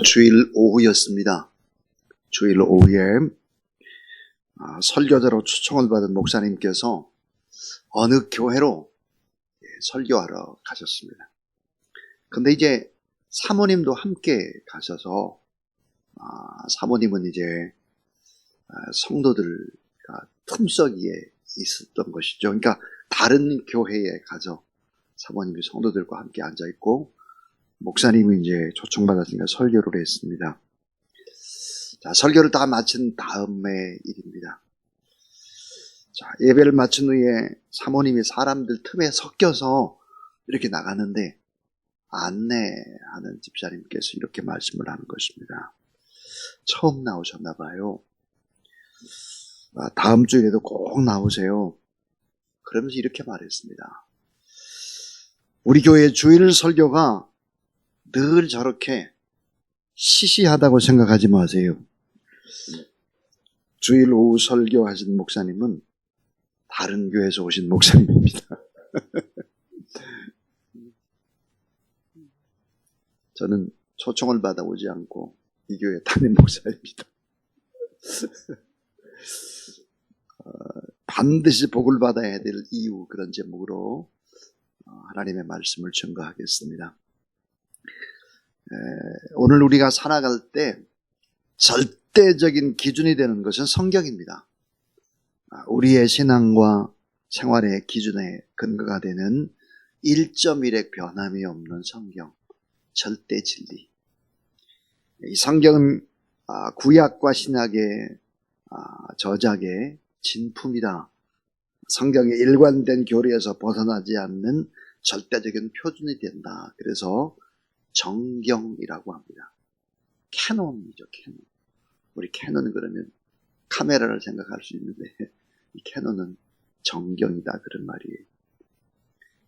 주일 오후였습니다. 주일 오후에 설교자로 초청을 받은 목사님께서 어느 교회로 설교하러 가셨습니다. 근데 이제 사모님도 함께 가셔서 사모님은 이제 성도들과 틈석이에 있었던 것이죠. 그러니까 다른 교회에 가서 사모님이 성도들과 함께 앉아있고 목사님은 이제 초청받았으니까 설교를 했습니다. 자, 설교를 다 마친 다음의 일입니다. 자, 예배를 마친 후에 사모님이 사람들 틈에 섞여서 이렇게 나가는데 안내하는 집사님께서 이렇게 말씀을 하는 것입니다. 처음 나오셨나 봐요. 다음 주에도 꼭 나오세요. 그러면서 이렇게 말했습니다. 우리 교회 주일 설교가 늘 저렇게 시시하다고 생각하지 마세요. 주일 오후 설교하신 목사님은 다른 교회에서 오신 목사님입니다. 저는 초청을 받아오지 않고 이 교회 담임 목사입니다. 반드시 복을 받아야 될 이유, 그런 제목으로 하나님의 말씀을 증거하겠습니다. 오늘 우리가 살아갈 때 절대적인 기준이 되는 것은 성경입니다. 우리의 신앙과 생활의 기준의 근거가 되는 1.1의 변함이 없는 성경, 절대 진리. 이 성경은 구약과 신약의 저작의 진품이다. 성경의 일관된 교리에서 벗어나지 않는 절대적인 표준이 된다. 그래서 정경이라고 합니다. 캐논이죠, 캐논. 우리 캐논은 그러면 카메라를 생각할 수 있는데 이 캐논은 정경이다, 그런 말이에요.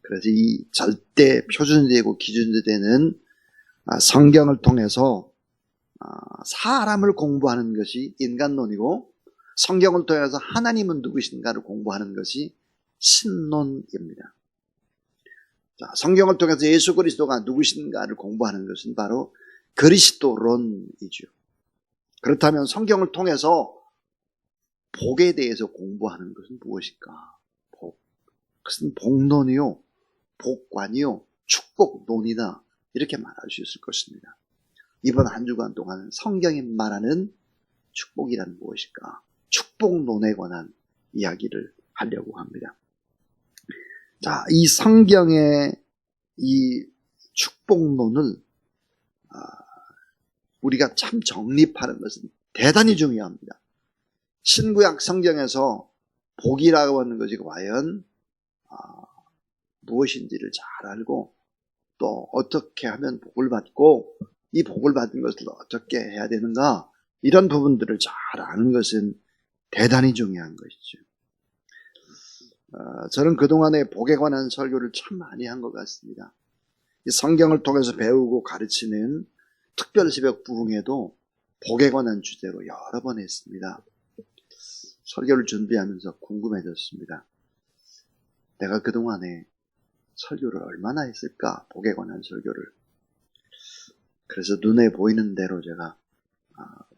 그래서 이 절대 표준이 되고 기준이 되는 성경을 통해서 사람을 공부하는 것이 인간론이고, 성경을 통해서 하나님은 누구신가를 공부하는 것이 신론입니다. 자, 성경을 통해서 예수 그리스도가 누구신가를 공부하는 것은 바로 그리스도론이죠. 그렇다면 성경을 통해서 복에 대해서 공부하는 것은 무엇일까? 복. 그것은 복론이요, 복관이요, 축복론이다, 이렇게 말할 수 있을 것입니다. 이번 한 주간 동안 성경이 말하는 축복이란 무엇일까? 축복론에 관한 이야기를 하려고 합니다. 자, 이 성경의 이 축복론을 우리가 참 정립하는 것은 대단히 중요합니다. 신구약 성경에서 복이라고 하는 것이 과연 무엇인지를 잘 알고, 또 어떻게 하면 복을 받고 이 복을 받은 것을 어떻게 해야 되는가, 이런 부분들을 잘 아는 것은 대단히 중요한 것이죠. 저는 그동안에 복에 관한 설교를 참 많이 한 것 같습니다. 이 성경을 통해서 배우고 가르치는 특별 새벽 부흥회도 복에 관한 주제로 여러 번 했습니다. 설교를 준비하면서 궁금해졌습니다. 내가 그동안에 설교를 얼마나 했을까, 복에 관한 설교를. 그래서 눈에 보이는 대로 제가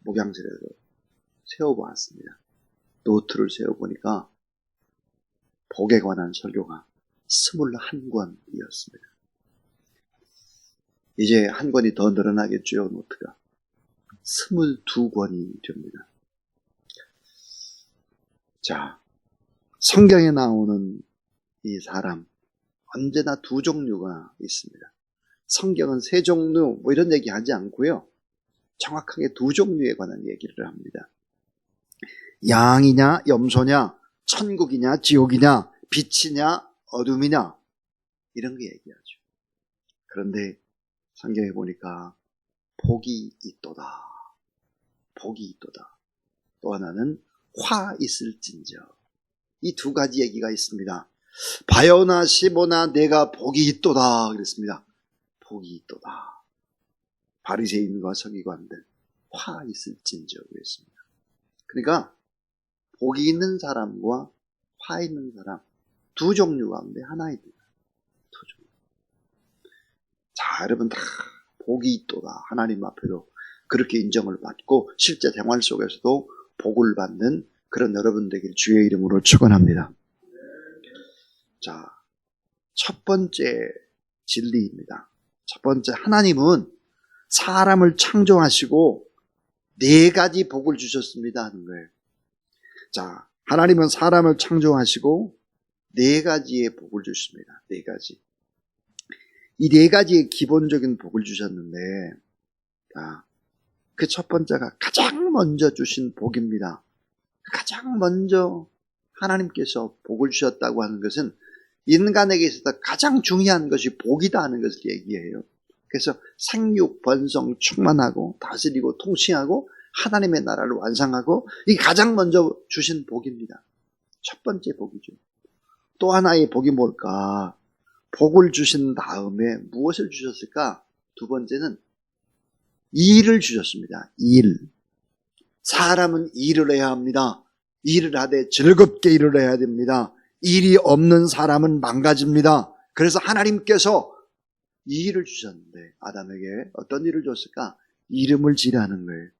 목양실에도 세워보았습니다. 노트를 세워보니까 복에 관한 설교가 21권이었습니다. 이제 한 권이 더 늘어나겠죠, 노트가. 22권이 됩니다. 자, 성경에 나오는 이 사람, 언제나 두 종류가 있습니다. 성경은 세 종류, 뭐 이런 얘기 하지 않고요, 정확하게 두 종류에 관한 얘기를 합니다. 양이냐 염소냐, 천국이냐 지옥이냐, 빛이냐 어둠이냐, 이런 거 얘기하죠. 그런데 성경에 보니까 복이 있도다, 복이 있도다, 또 하나는 화 있을진저, 이 두 가지 얘기가 있습니다. 바요나 시보나 내가 복이 있도다 그랬습니다. 복이 있도다. 바리새인과 서기관들 화 있을진저 그랬습니다. 그러니까 복이 있는 사람과 화 있는 사람, 두 종류 가운데 하나입니다. 두 종류. 자, 여러분 다 복이 있도다, 하나님 앞에도 그렇게 인정을 받고 실제 생활 속에서도 복을 받는 그런 여러분 되길 주의 이름으로 축원합니다. 자, 첫 번째 진리입니다. 첫 번째, 하나님은 사람을 창조하시고 네 가지 복을 주셨습니다 하는 거예요. 자, 하나님은 사람을 창조하시고 네 가지의 복을 주십니다. 네 가지. 이 네 가지의 기본적인 복을 주셨는데, 그 첫 번째가 가장 먼저 주신 복입니다. 가장 먼저 하나님께서 복을 주셨다고 하는 것은 인간에게 있어서 가장 중요한 것이 복이다 하는 것을 얘기해요. 그래서 생육, 번성, 충만하고 다스리고 통치하고 하나님의 나라를 완성하고 이게 가장 먼저 주신 복입니다. 첫 번째 복이죠. 또 하나의 복이 뭘까? 복을 주신 다음에 무엇을 주셨을까? 두 번째는 일을 주셨습니다. 일. 사람은 일을 해야 합니다. 일을 하되 즐겁게 일을 해야 됩니다. 일이 없는 사람은 망가집니다. 그래서 하나님께서 이 일을 주셨는데 아담에게 어떤 일을 줬을까? 이름을 지라는 거예요.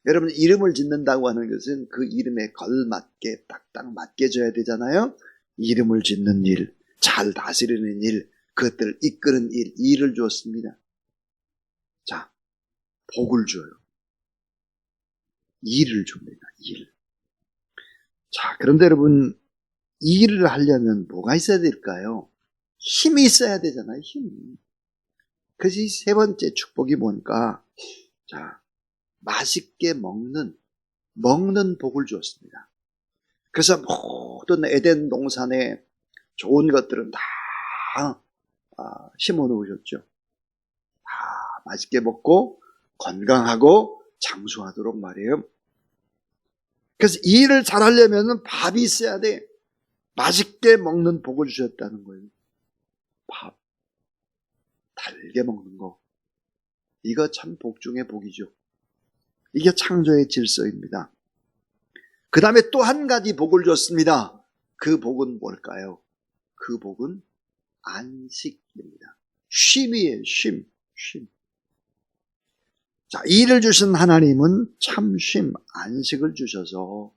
여러분, 이름을 짓는다고 하는 것은 그 이름에 걸맞게 딱딱 맞게 줘야 되잖아요. 이름을 짓는 일, 잘 다스리는 일, 그것들을 이끄는 일, 일을 주었습니다. 자, 복을 줘요. 일을 줍니다. 일. 자, 그런데 여러분, 일을 하려면 뭐가 있어야 될까요? 힘이 있어야 되잖아요. 힘. 그래서 이 세 번째 축복이 뭔가? 자, 맛있게 먹는 복을 주었습니다. 그래서 모든 에덴 동산에 좋은 것들은 다 심어 놓으셨죠. 다 맛있게 먹고 건강하고 장수하도록 말이에요. 그래서 이 일을 잘하려면 밥이 있어야 돼. 맛있게 먹는 복을 주셨다는 거예요. 밥. 달게 먹는 거. 이거 참 복 중의 복이죠. 이게 창조의 질서입니다. 그 다음에 또 한 가지 복을 줬습니다. 그 복은 뭘까요? 그 복은 안식입니다. 쉼이에요. 쉼. 자, 일을 주신 하나님은 참 쉼, 안식을 주셔서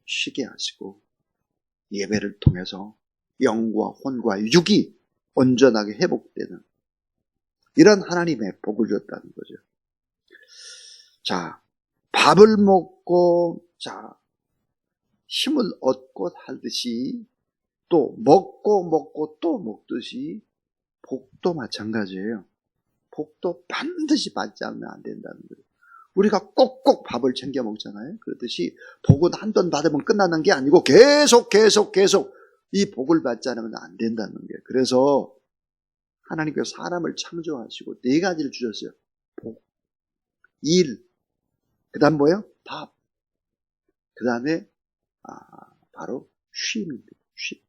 쉬게 하시고 예배를 통해서 영과 혼과 육이 온전하게 회복되는 이런 하나님의 복을 줬다는 거죠. 자, 밥을 먹고 힘을 얻고 살듯이 또 먹고 또 먹듯이 복도 마찬가지예요. 복도 반드시 받지 않으면 안 된다는 거예요. 우리가 꼭꼭 밥을 챙겨 먹잖아요. 그렇듯이 복은 한 번 받으면 끝나는 게 아니고 계속 이 복을 받지 않으면 안 된다는 거예요. 그래서 하나님께서 사람을 창조하시고 네 가지를 주셨어요. 복, 일, 그 다음 뭐예요? 밥, 그 다음에 바로 쉼입니다. 쉼.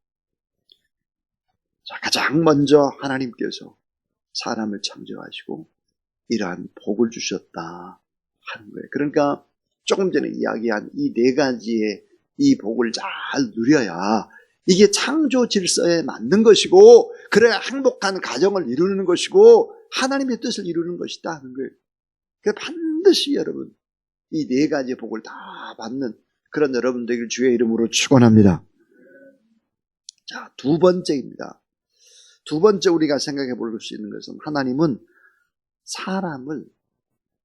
자, 가장 먼저 하나님께서 사람을 창조하시고 이러한 복을 주셨다 하는 거예요. 그러니까 조금 전에 이야기한 이 네 가지의 이 복을 잘 누려야 이게 창조 질서에 맞는 것이고 그래야 행복한 가정을 이루는 것이고 하나님의 뜻을 이루는 것이다 하는 거예요. 그래서 반드시 여러분 이 네 가지 복을 다 받는 그런 여러분 되길 주의 이름으로 축원합니다. 자, 두 번째입니다. 두 번째 우리가 생각해 볼 수 있는 것은 하나님은 사람을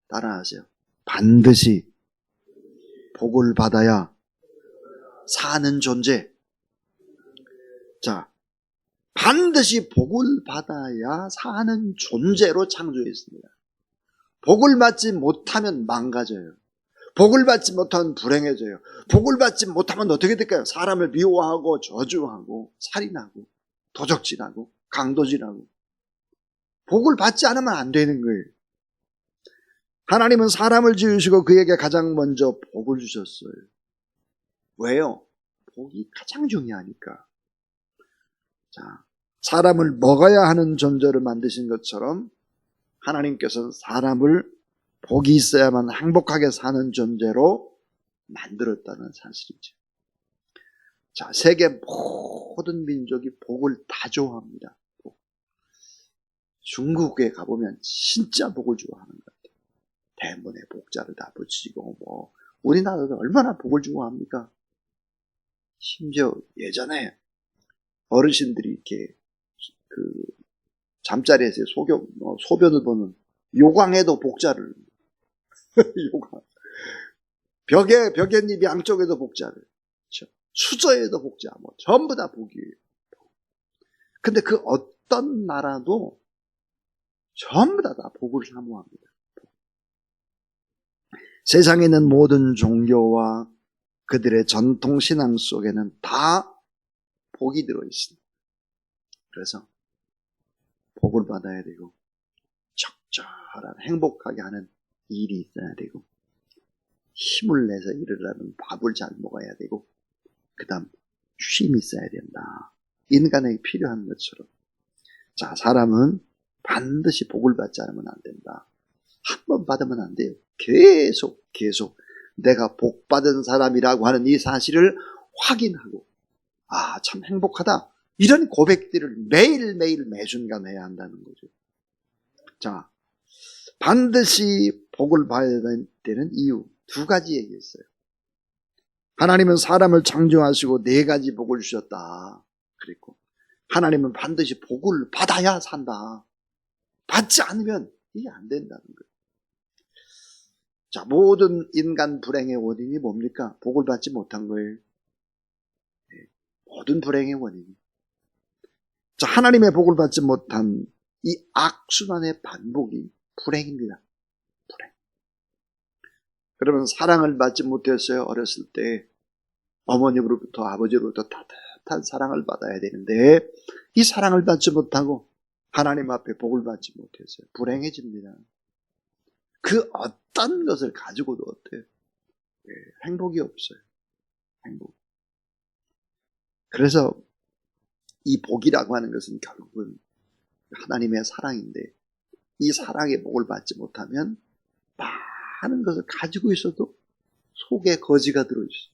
따라하세요. 반드시 복을 받아야 사는 존재. 자, 반드시 복을 받아야 사는 존재로 창조했습니다. 복을 받지 못하면 망가져요. 복을 받지 못하면 불행해져요. 복을 받지 못하면 어떻게 될까요? 사람을 미워하고 저주하고 살인하고 도적질하고 강도질하고. 복을 받지 않으면 안 되는 거예요. 하나님은 사람을 지으시고 그에게 가장 먼저 복을 주셨어요. 왜요? 복이 가장 중요하니까. 자, 사람을 먹어야 하는 존재를 만드신 것처럼 하나님께서는 사람을 복이 있어야만 행복하게 사는 존재로 만들었다는 사실이죠. 자, 세계 모든 민족이 복을 다 좋아합니다. 중국에 가보면 진짜 복을 좋아하는 것 같아요. 대문에 복자를 다 붙이고 뭐 우리나라도 얼마나 복을 주고 합니까? 심지어 예전에 어르신들이 이렇게 그 잠자리에서 소변을 보는 요광에도 복자를 요광 벽에 양쪽에도 복자를 그렇죠? 수저에도 복자 뭐 전부 다 복이에요. 근데 그 어떤 나라도 전부 다 복을 사모합니다. 세상에 있는 모든 종교와 그들의 전통신앙 속에는 다 복이 들어있습니다. 그래서 복을 받아야 되고 적절한 행복하게 하는 일이 있어야 되고 힘을 내서 일을 하면 밥을 잘 먹어야 되고 그 다음 쉼이 있어야 된다. 인간에게 필요한 것처럼 자 사람은 반드시 복을 받지 않으면 안 된다. 한 번 받으면 안 돼요. 계속 내가 복 받은 사람이라고 하는 이 사실을 확인하고 아 참 행복하다. 이런 고백들을 매일매일 매순간 해야 한다는 거죠. 자, 반드시 복을 받아야 되는 이유 두 가지 얘기했어요. 하나님은 사람을 창조하시고 네 가지 복을 주셨다. 그리고 하나님은 반드시 복을 받아야 산다. 받지 않으면 이게 안 된다는 거예요. 자, 모든 인간 불행의 원인이 뭡니까? 복을 받지 못한 거예요. 네, 모든 불행의 원인이. 자, 하나님의 복을 받지 못한 이 악순환의 반복이 불행입니다. 불행. 그러면 사랑을 받지 못했어요. 어렸을 때 어머님으로부터 아버지로부터 따뜻한 사랑을 받아야 되는데 이 사랑을 받지 못하고 하나님 앞에 복을 받지 못했어요. 불행해집니다. 그 어떤 것을 가지고도 어때요? 네, 행복이 없어요. 행복. 그래서 이 복이라고 하는 것은 결국은 하나님의 사랑인데 이 사랑의 복을 받지 못하면 많은 것을 가지고 있어도 속에 거지가 들어있어요.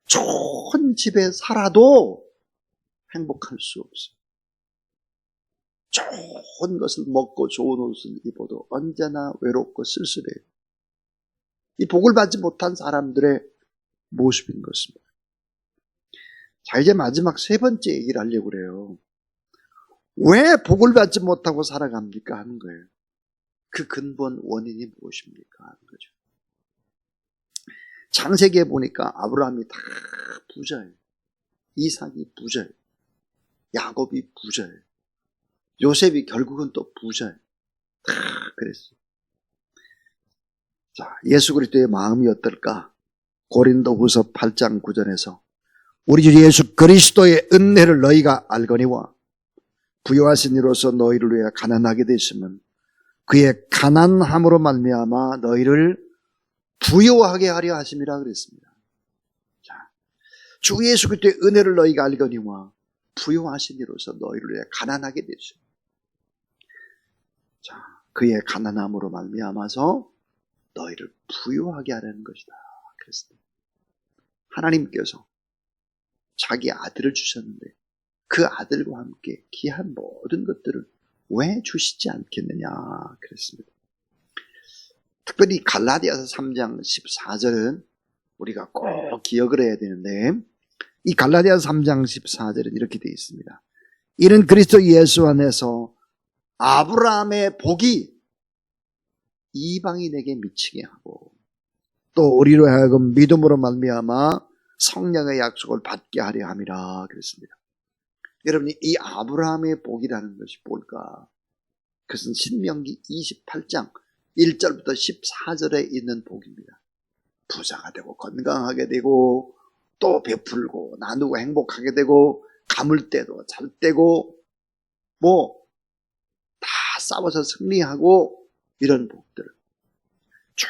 좋은 집에 살아도 행복할 수 없어요. 좋은 것을 먹고 좋은 옷을 입어도 언제나 외롭고 쓸쓸해요. 이 복을 받지 못한 사람들의 모습인 것입니다. 자, 이제 마지막 세 번째 얘기를 하려고 그래요. 왜 복을 받지 못하고 살아갑니까? 하는 거예요. 그 근본 원인이 무엇입니까? 하는 거죠. 창세기에 보니까 아브라함이 다 부자예요. 이삭이 부자예요. 야곱이 부자예요. 요셉이 결국은 또 부자예요. 다 그랬어요. 자, 예수 그리스도의 마음이 어떨까? 고린도후서 8장 9절에서 우리 주 예수 그리스도의 은혜를 너희가 알거니와 부요하신 이로서 너희를 위해 가난하게 되시면 그의 가난함으로 말미암아 너희를 부요하게 하려 하심이라 그랬습니다. 자, 주 예수 그리스도의 은혜를 너희가 알거니와 부요하신 이로서 너희를 위해 가난하게 되시면 자, 그의 가난함으로 말미암아서 너희를 부요하게 하려는 것이다. 그랬습니다. 하나님께서 자기 아들을 주셨는데 그 아들과 함께 귀한 모든 것들을 왜 주시지 않겠느냐 그랬습니다. 특별히 갈라디아서 3장 14절은 우리가 꼭 기억을 해야 되는데 이 갈라디아서 3장 14절은 이렇게 되어 있습니다. 이는 그리스도 예수 안에서 아브라함의 복이 이방인에게 미치게 하고 또 우리로 하여금 믿음으로 말미암아 성령의 약속을 받게 하려 함이라 그랬습니다. 여러분이 이 아브라함의 복이라는 것이 뭘까? 그것은 신명기 28장 1절부터 14절에 있는 복입니다. 부자가 되고 건강하게 되고 또 베풀고 나누고 행복하게 되고 감을 때도 잘 때고 뭐 다 싸워서 승리하고 이런 복들 쭉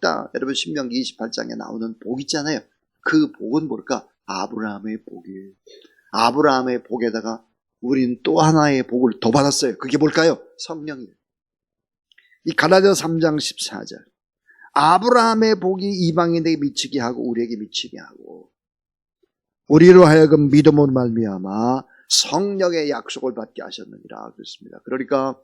다 여러분 신명기 28장에 나오는 복 있잖아요. 그 복은 뭘까? 아브라함의 복이에요. 아브라함의 복에다가 우린 또 하나의 복을 더 받았어요. 그게 뭘까요? 성령이에요. 이 갈라디아서 3장 14절 아브라함의 복이 이방인에게 미치게 하고 우리에게 미치게 하고 우리로 하여금 믿음으로 말미암아 성령의 약속을 받게 하셨느니라 그랬습니다. 그러니까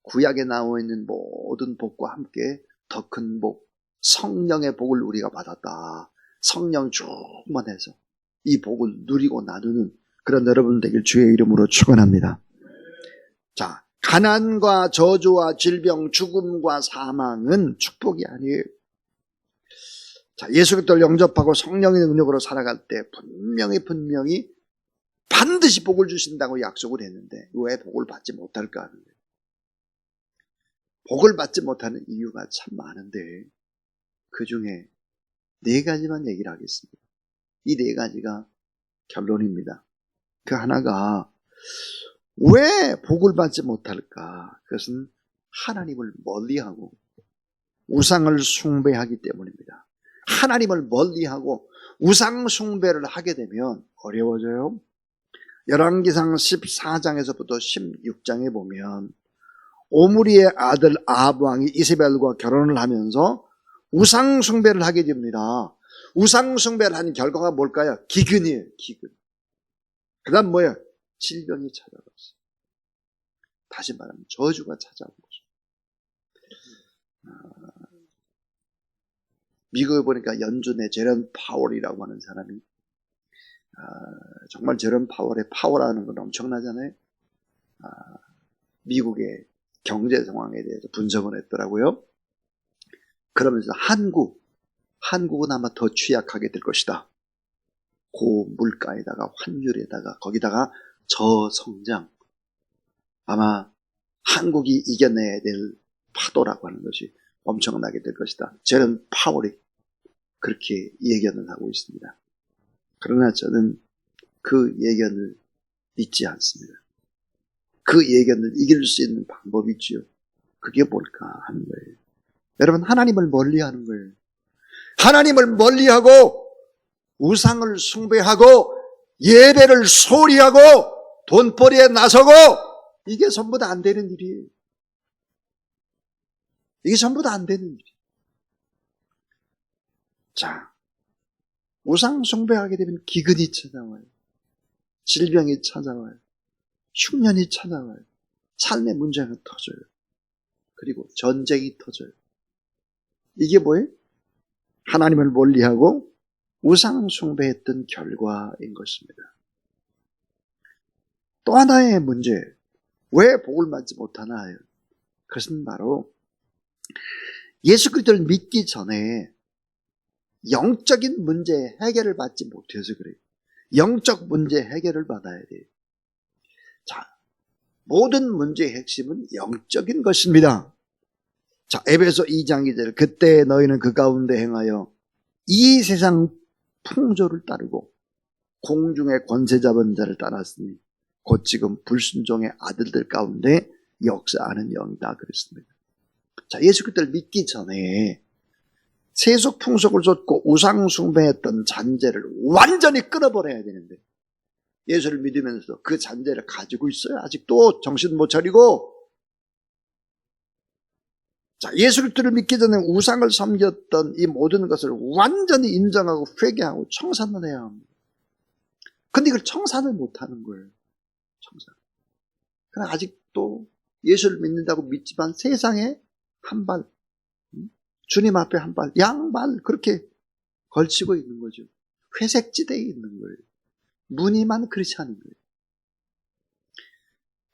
구약에 나와 있는 모든 복과 함께 더 큰 복, 성령의 복을 우리가 받았다. 성령 충만해서 이 복을 누리고 나누는 그런 여러분 되길 주의 이름으로 축원합니다. 자, 가난과 저주와 질병, 죽음과 사망은 축복이 아니에요. 자, 예수 그리스도를 영접하고 성령의 능력으로 살아갈 때 분명히 반드시 복을 주신다고 약속을 했는데 왜 복을 받지 못할까 하는 거예요. 복을 받지 못하는 이유가 참 많은데 그 중에 4가지만 얘기를 하겠습니다. 이 4가지가 결론입니다. 그 하나가 왜 복을 받지 못할까? 그것은 하나님을 멀리하고 우상을 숭배하기 때문입니다. 하나님을 멀리하고 우상 숭배를 하게 되면 어려워져요. 열왕기상 14장에서부터 16장에 보면 오므리의 아들 아합 왕이 이세벨과 결혼을 하면서 우상 숭배를 하게 됩니다. 우상 숭배를 한 결과가 뭘까요? 기근이에요. 기근. 그 다음 뭐예요? 질병이 찾아왔어요. 다시 말하면 저주가 찾아온 거죠. 미국에 보니까 연준의 제런 파월이라고 하는 사람이 정말 제런 파월의 파워라는 건 엄청나잖아요. 미국의 경제 상황에 대해서 분석을 했더라고요. 그러면서 한국은 아마 더 취약하게 될 것이다. 고물가에다가 환율에다가 거기다가 저성장, 아마 한국이 이겨내야 될 파도라고 하는 것이 엄청나게 될 것이다. 제런 파월이 그렇게 예견을 하고 있습니다. 그러나 저는 그 예견을 믿지 않습니다. 그 예견을 이길 수 있는 방법이 있지요. 그게 뭘까 하는 거예요. 여러분, 하나님을 멀리하는 거예요. 하나님을 멀리하고 우상을 숭배하고 예배를 소홀히 하고 돈벌이에 나서고 이게 전부 다 안 되는 일이에요. 이게 전부 다 안 되는 일이에요. 자, 우상 숭배하게 되면 기근이 찾아와요. 질병이 찾아와요. 흉년이 찾아와요. 삶의 문제가 터져요. 그리고 전쟁이 터져요. 이게 뭐예요? 하나님을 멀리하고 우상 숭배했던 결과인 것입니다. 또 하나의 문제, 왜 복을 받지 못하나요? 그것은 바로 예수 그리스도를 믿기 전에 영적인 문제 해결을 받지 못해서 그래요. 영적 문제 해결을 받아야 돼요. 자, 모든 문제의 핵심은 영적인 것입니다. 자, 에베소 2장 2절, 그때 너희는 그 가운데 행하여 이 세상 풍조를 따르고 공중의 권세 잡은 자를 따랐으니 곧 지금 불순종의 아들들 가운데 역사하는 영이다 그랬습니다. 자, 예수 그리스도를 믿기 전에 세속 풍속을 좇고 우상 숭배했던 잔재를 완전히 끊어버려야 되는데 예수를 믿으면서 그 잔재를 가지고 있어요. 아직도 정신 못 차리고. 자, 예수 그리스도를 믿기 전에 우상을 섬겼던 이 모든 것을 완전히 인정하고 회개하고 청산을 해야 합니다. 근데 이걸 청산을 못하는 거예요. 청산. 그러나 아직도 예수를 믿는다고 믿지만 세상에 한 발, 주님 앞에 한 발, 양발 그렇게 걸치고 있는 거죠. 회색지대에 있는 거예요. 무늬만 그렇지 않은 거예요.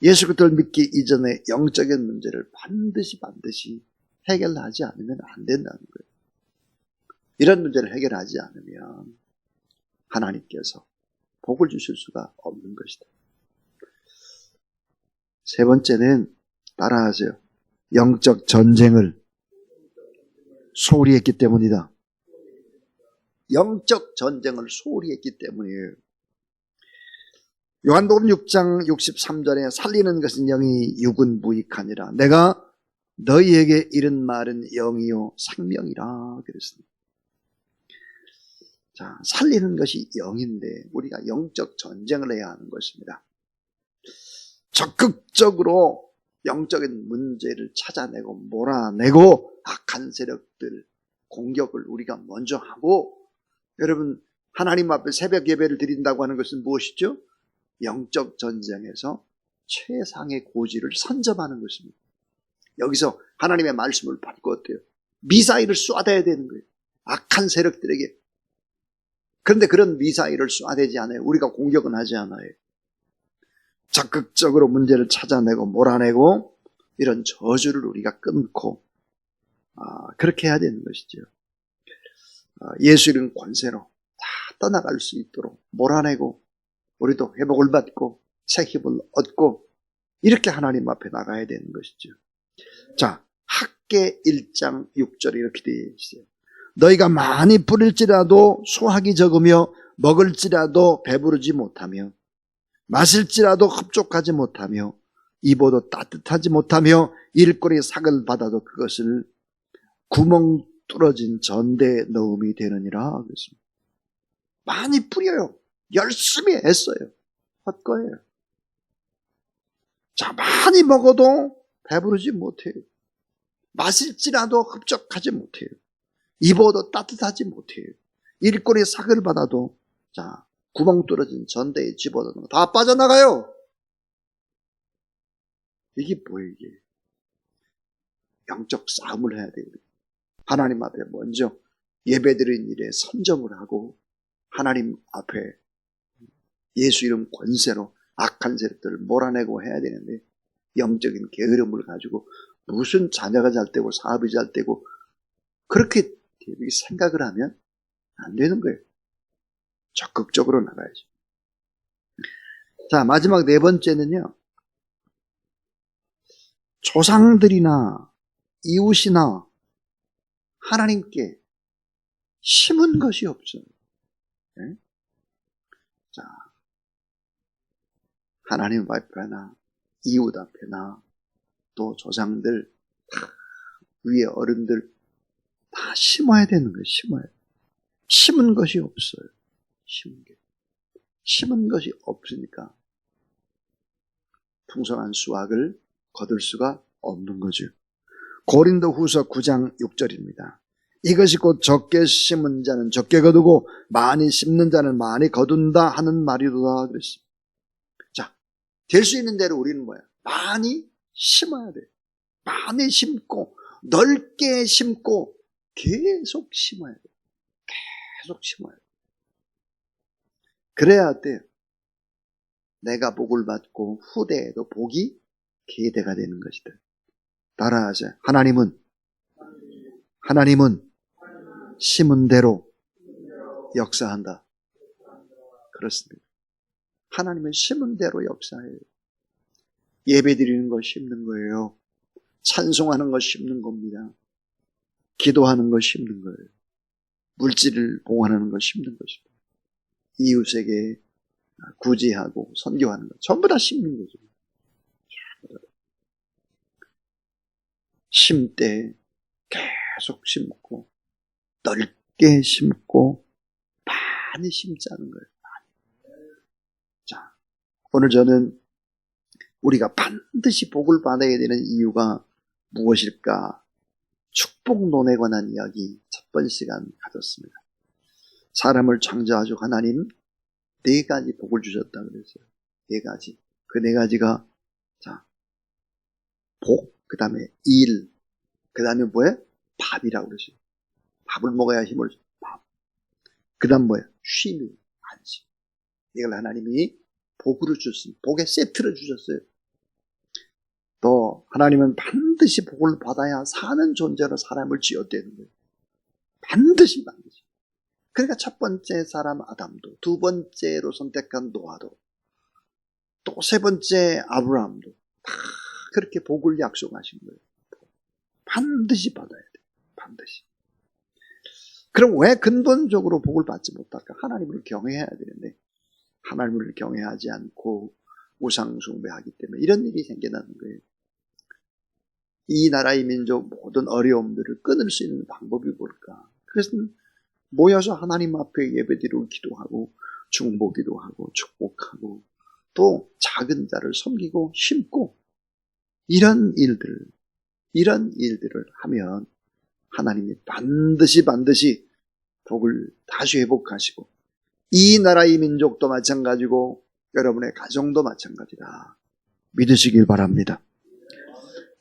예수 그리스도를 믿기 이전에 영적인 문제를 반드시 해결하지 않으면 안 된다는 거예요. 이런 문제를 해결하지 않으면 하나님께서 복을 주실 수가 없는 것이다. 세 번째는 따라하세요. 영적 전쟁을 소홀히 했기 때문이다. 영적 전쟁을 소홀히 했기 때문이에요. 요한복음 6장 63절에 살리는 것은 영이 육은 무익하니라. 내가 너희에게 이른 말은 영이요 생명이라 그랬습니다. 자, 살리는 것이 영인데 우리가 영적 전쟁을 해야 하는 것입니다. 적극적으로 영적인 문제를 찾아내고 몰아내고 악한 세력들 공격을 우리가 먼저 하고, 여러분 하나님 앞에 새벽 예배를 드린다고 하는 것은 무엇이죠? 영적 전쟁에서 최상의 고지를 선점하는 것입니다. 여기서 하나님의 말씀을 받고 어때요? 미사일을 쏴대야 되는 거예요. 악한 세력들에게. 그런데 그런 미사일을 쏴대지 않아요. 우리가 공격은 하지 않아요. 적극적으로 문제를 찾아내고 몰아내고 이런 저주를 우리가 끊고 그렇게 해야 되는 것이죠. 예수 이름 권세로 다 떠나갈 수 있도록 몰아내고 우리도 회복을 받고 새 힘을 얻고 이렇게 하나님 앞에 나가야 되는 것이죠. 자, 학계 1장 6절에 이렇게 되어 있어요. 너희가 많이 뿌릴지라도 수확이 적으며 먹을지라도 배부르지 못하며 마실지라도 흡족하지 못하며 입어도 따뜻하지 못하며 일거리 삭을 받아도 그것을 구멍 뚫어진 전대에 넣음이 되느니라. 그랬습니다. 많이 뿌려요. 열심히 했어요. 헛거예요. 자, 많이 먹어도 배부르지 못해요. 마실지라도 흡족하지 못해요. 입어도 따뜻하지 못해요. 일거리 삭을 받아도 자 구멍 뚫어진 전대에 집어넣는 거 다 빠져나가요. 이게 뭐예요 이게? 영적 싸움을 해야 돼요. 하나님 앞에 먼저 예배드린 일에 선정을 하고 하나님 앞에 예수 이름 권세로 악한 세력들을 몰아내고 해야 되는데 영적인 게으름을 가지고 무슨 자녀가 잘 되고 사업이 잘 되고 그렇게 생각을 하면 안 되는 거예요. 적극적으로 나가야죠. 자, 마지막 네 번째는요. 조상들이나 이웃이나 하나님께 심은 것이 없어요. 네? 자, 하나님 앞에나 이웃 앞에나 또 조상들 위에 어른들 다 심어야 되는 거예요. 심어야. 심은 것이 없어요. 심은 것이 없으니까 풍성한 수확을 거둘 수가 없는 거죠. 고린도후서 9장 6절입니다. 이것이 곧 적게 심은 자는 적게 거두고 많이 심는 자는 많이 거둔다 하는 말이로다 그랬습니다. 자, 될 수 있는 대로 우리는 뭐야? 많이 심어야 돼요. 많이 심고 넓게 심고 계속 심어야 돼요. 계속 심어야 돼요. 그래야 돼요. 내가 복을 받고 후대에도 복이 계대가 되는 것이다. 따라하세요. 하나님은 심은 대로 역사한다. 그렇습니다. 하나님은 심은 대로 역사해요. 예배 드리는 거 심는 거예요. 찬송하는 거 심는 겁니다. 기도하는 거 심는 거예요. 물질을 봉헌하는 거 심는 것입니다. 이웃에게 구제하고 선교하는 거 전부 다 심는 거죠. 심때 계속 심고 넓게 심고 많이 심자는 거예요. 자, 오늘 저는 우리가 반드시 복을 받아야 되는 이유가 무엇일까? 축복론에 관한 이야기 첫 번째 시간 가졌습니다. 사람을 창조하시고 하나님 4가지 복을 주셨다 그랬어요. 4가지. 그 4가지가 자, 복, 그 다음에 일, 그 다음에 뭐예요? 밥이라고 그러죠. 밥을 먹어야 힘을 줘. 밥. 그 다음 뭐예요? 쉼, 안식. 이걸 하나님이 복으로 주셨습니다. 복의 세트를 주셨어요. 또 하나님은 반드시 복을 받아야 사는 존재로 사람을 지었다는 거예요. 반드시. 그러니까 첫 번째 사람 아담도, 두 번째로 선택한 노아도, 또 세 번째 아브라함도 다 그렇게 복을 약속하신 거예요. 반드시 받아야 돼요. 반드시. 그럼 왜 근본적으로 복을 받지 못할까? 하나님을 경외해야 되는데 하나님을 경외하지 않고 우상 숭배하기 때문에 이런 일이 생겨나는 거예요. 이 나라의 민족 모든 어려움들을 끊을 수 있는 방법이 뭘까? 그래서 모여서 하나님 앞에 예배드리고 기도하고 중보기도 하고 축복하고 또 작은 자를 섬기고 심고 이런 일들을 하면 하나님이 반드시 복을 다시 회복하시고 이 나라의 민족도 마찬가지고 여러분의 가정도 마찬가지다. 믿으시길 바랍니다.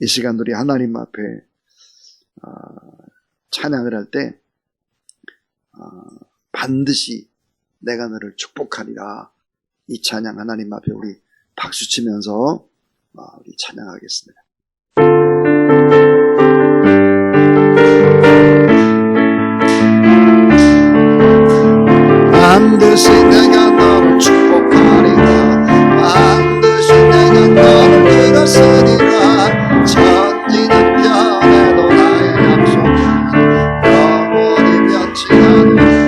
이 시간 우리 하나님 앞에 찬양을 할 때 반드시 내가 너를 축복하리라, 이 찬양 하나님 앞에 우리 박수 치면서 우리 찬양하겠습니다. 반드시 내가 너를 축복하리라, 반드시 내가 너를 들었으리라, 천지는 변해도 나의 약속은 영원히 변치 않으리.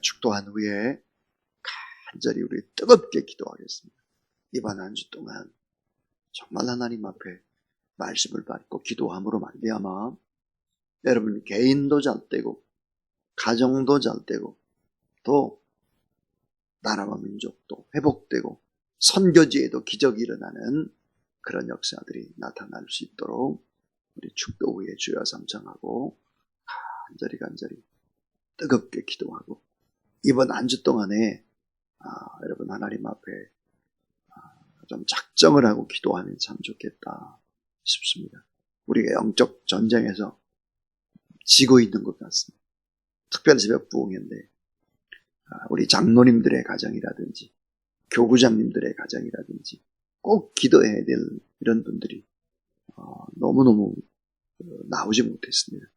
축도한 후에 간절히 우리 뜨겁게 기도하겠습니다. 이번 한 주 동안 정말 하나님 앞에 말씀을 받고 기도함으로 말미암아 여러분 개인도 잘되고 가정도 잘되고 또 나라와 민족도 회복되고 선교지에도 기적이 일어나는 그런 역사들이 나타날 수 있도록 우리 축도 후에 주여 삼창하고 간절히 뜨겁게 기도하고 이번 한 주 동안에 여러분 하나님 앞에 좀 작정을 하고 기도하면 참 좋겠다 싶습니다. 우리가 영적 전쟁에서 지고 있는 것 같습니다. 특별히 새벽 부흥인데 우리 장로님들의 가정이라든지 교구장님들의 가정이라든지 꼭 기도해야 될 이런 분들이 너무너무 나오지 못했습니다.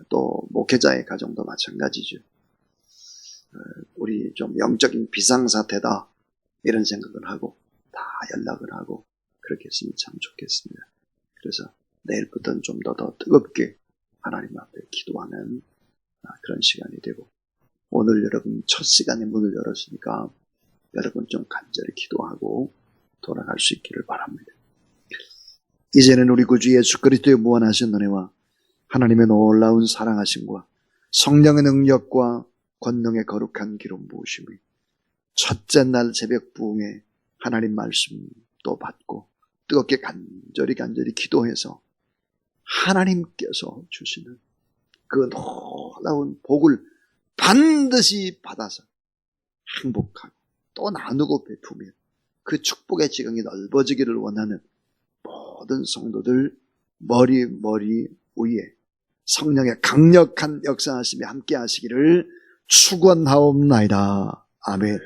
또 목회자의 가정도 마찬가지죠. 우리 좀 영적인 비상사태다 이런 생각을 하고 다 연락을 하고 그렇게 했으면 참 좋겠습니다. 그래서 내일부터는 좀 더 뜨겁게 하나님 앞에 기도하는 그런 시간이 되고, 오늘 여러분 첫 시간에 문을 열었으니까 여러분 좀 간절히 기도하고 돌아갈 수 있기를 바랍니다. 이제는 우리 구주 예수 그리스도의 무한하신 은혜와 하나님의 놀라운 사랑하심과 성령의 능력과 권능의 거룩한 기름 부으심이 첫째 날 새벽 부흥에 하나님 말씀도 받고 뜨겁게 간절히 기도해서 하나님께서 주시는 그 놀라운 복을 반드시 받아서 행복하고 또 나누고 베푸며 그 축복의 지경이 넓어지기를 원하는 모든 성도들 머리 위에 성령의 강력한 역사하심이 함께 하시기를 축원하옵나이다. 아멘.